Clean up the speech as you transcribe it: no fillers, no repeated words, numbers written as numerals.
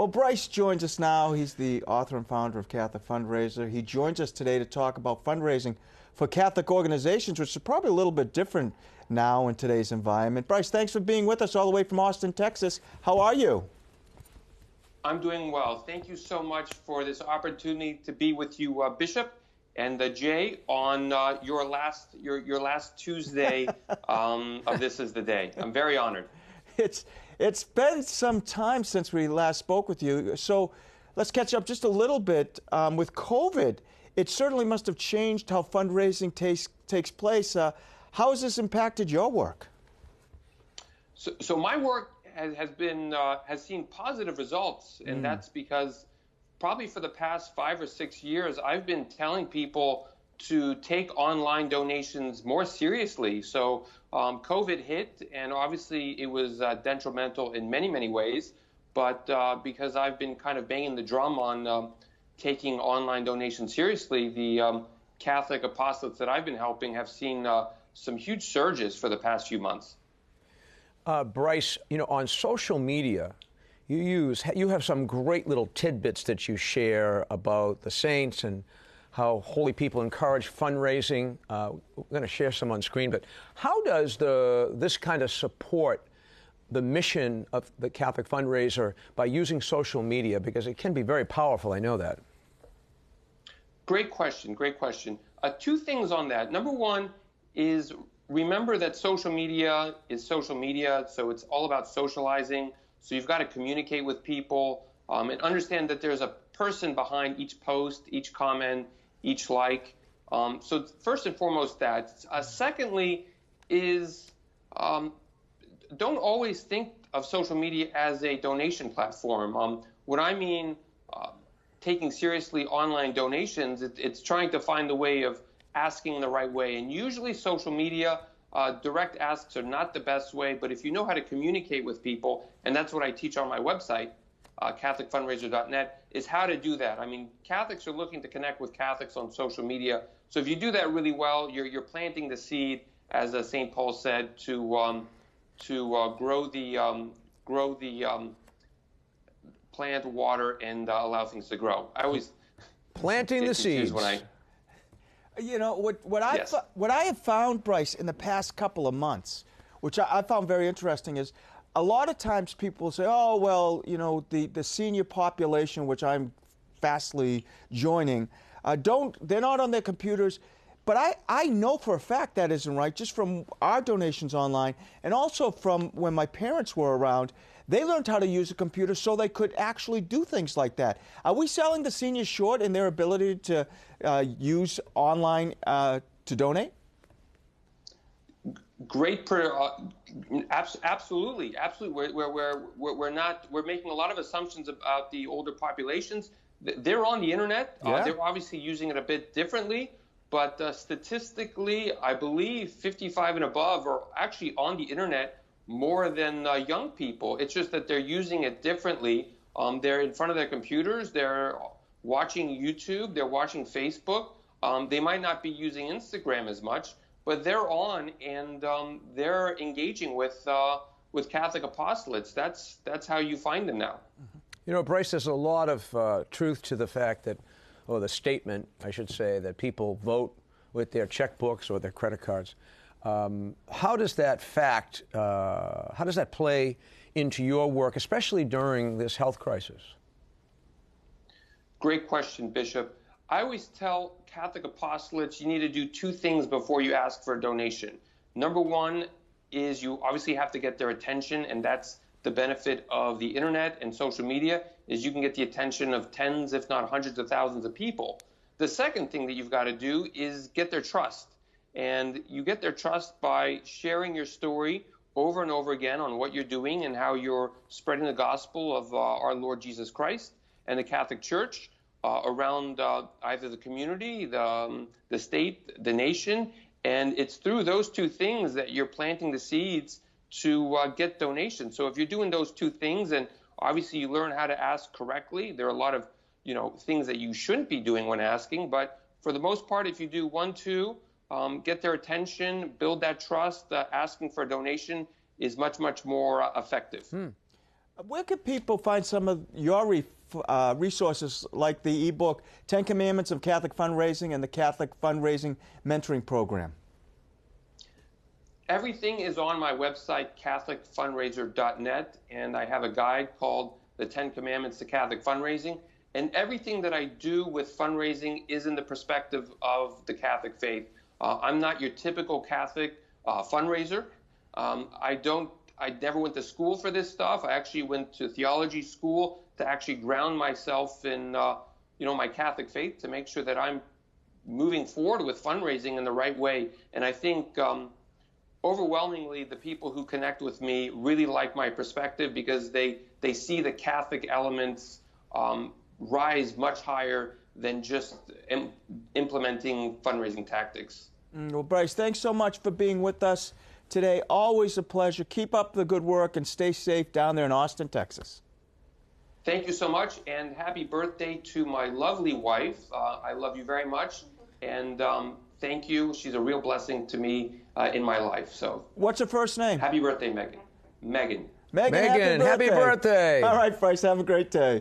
Well, Bryce joins us now. He's the author and founder of Catholic Fundraiser. He joins us today to talk about fundraising for Catholic organizations, which is probably a little bit different now in today's environment. Bryce, thanks for being with us all the way from Austin, Texas. How are you? I'm doing well. Thank you so much for this opportunity to be with you, Bishop, and Jay on your last Tuesday of This Is the Day. I'm very honored. It's been some time since we last spoke with you, so let's catch up just a little bit. With COVID, it certainly must have changed how fundraising takes place. How has this impacted your work? So my work has seen positive results, and that's because probably for the past 5 or 6 years, I've been telling people to take online donations more seriously. So COVID hit, and obviously it was detrimental in many, many ways. But because I've been kind of banging the drum on taking online donations seriously, the Catholic apostolates that I've been helping have seen some huge surges for the past few months. Bryce, on social media, you have some great little tidbits that you share about the saints and how holy people encourage fundraising. We're going to share some on screen, but how does this kind of support the mission of the Catholic Fundraiser by using social media? Because it can be very powerful, I know that. Great question, great question. 2 things on that. Number one is remember that social media is social media, so it's all about socializing. So you've got to communicate with people and understand that there's a person behind each post, each comment, each like. So first and foremost that. Secondly is don't always think of social media as a donation platform. What I mean taking seriously online donations, it's trying to find the way of asking the right way. And usually social media, direct asks are not the best way, but if you know how to communicate with people, and that's what I teach on my website, CatholicFundraiser.net, is how to do that. I mean, Catholics are looking to connect with Catholics on social media. So if you do that really well, you're planting the seed, as St. Paul said, to grow the plant, water, and allow things to grow. I always planting the seeds. What I have found, Bryce, in the past couple of months, which I found very interesting, is a lot of times people say, oh, well, the senior population, which I'm fastly joining, they're not on their computers. But I know for a fact that isn't right, just from our donations online, and also from when my parents were around. They learned how to use a computer so they could actually do things like that. Are we selling the seniors short in their ability to use online to donate? Great, absolutely. We're making a lot of assumptions about the older populations. They're on the internet. They're obviously using it a bit differently, but statistically, I believe 55 and above are actually on the internet more than young people. It's just that they're using it differently. They're in front of their computers. They're watching YouTube. They're watching Facebook. They might not be using Instagram as much, but they're on and they're engaging with Catholic apostolates. That's how you find them now. Bryce, there's a lot of truth to the fact that, or the statement, I should say, that people vote with their checkbooks or their credit cards. How does that play into your work, especially during this health crisis? Great question, Bishop. I always tell Catholic apostolates you need to do 2 things before you ask for a donation. Number one is you obviously have to get their attention, and that's the benefit of the internet and social media, is you can get the attention of tens, if not hundreds of thousands of people. The second thing that you've got to do is get their trust. And you get their trust by sharing your story over and over again on what you're doing and how you're spreading the gospel of our Lord Jesus Christ and the Catholic Church around either the community, the state, the nation. And it's through those 2 things that you're planting the seeds to get donations. So if you're doing those 2 things, and obviously you learn how to ask correctly, there are a lot of things that you shouldn't be doing when asking. But for the most part, if you do 1, 2, get their attention, build that trust, asking for a donation is much, much more effective. Where can people find some of your resources, like the ebook 10 Commandments of Catholic Fundraising and the Catholic Fundraising Mentoring Program? Everything is on my website, CatholicFundraiser.net, and I have a guide called The 10 Commandments to Catholic Fundraising. And everything that I do with fundraising is in the perspective of the Catholic faith. I'm not your typical Catholic fundraiser. I never went to school for this stuff. I actually went to theology school to actually ground myself in, my Catholic faith, to make sure that I'm moving forward with fundraising in the right way. And I think overwhelmingly, the people who connect with me really like my perspective, because they see the Catholic elements rise much higher than just implementing fundraising tactics. Well, Bryce, thanks so much for being with us today. Always a pleasure. Keep up the good work and stay safe down there in Austin, Texas. Thank you so much, and happy birthday to my lovely wife. I love you very much, and thank you. She's a real blessing to me in my life. So, what's her first name? Happy birthday, Megan. Megan. Megan, happy birthday. Happy birthday. All right, Bryce, have a great day.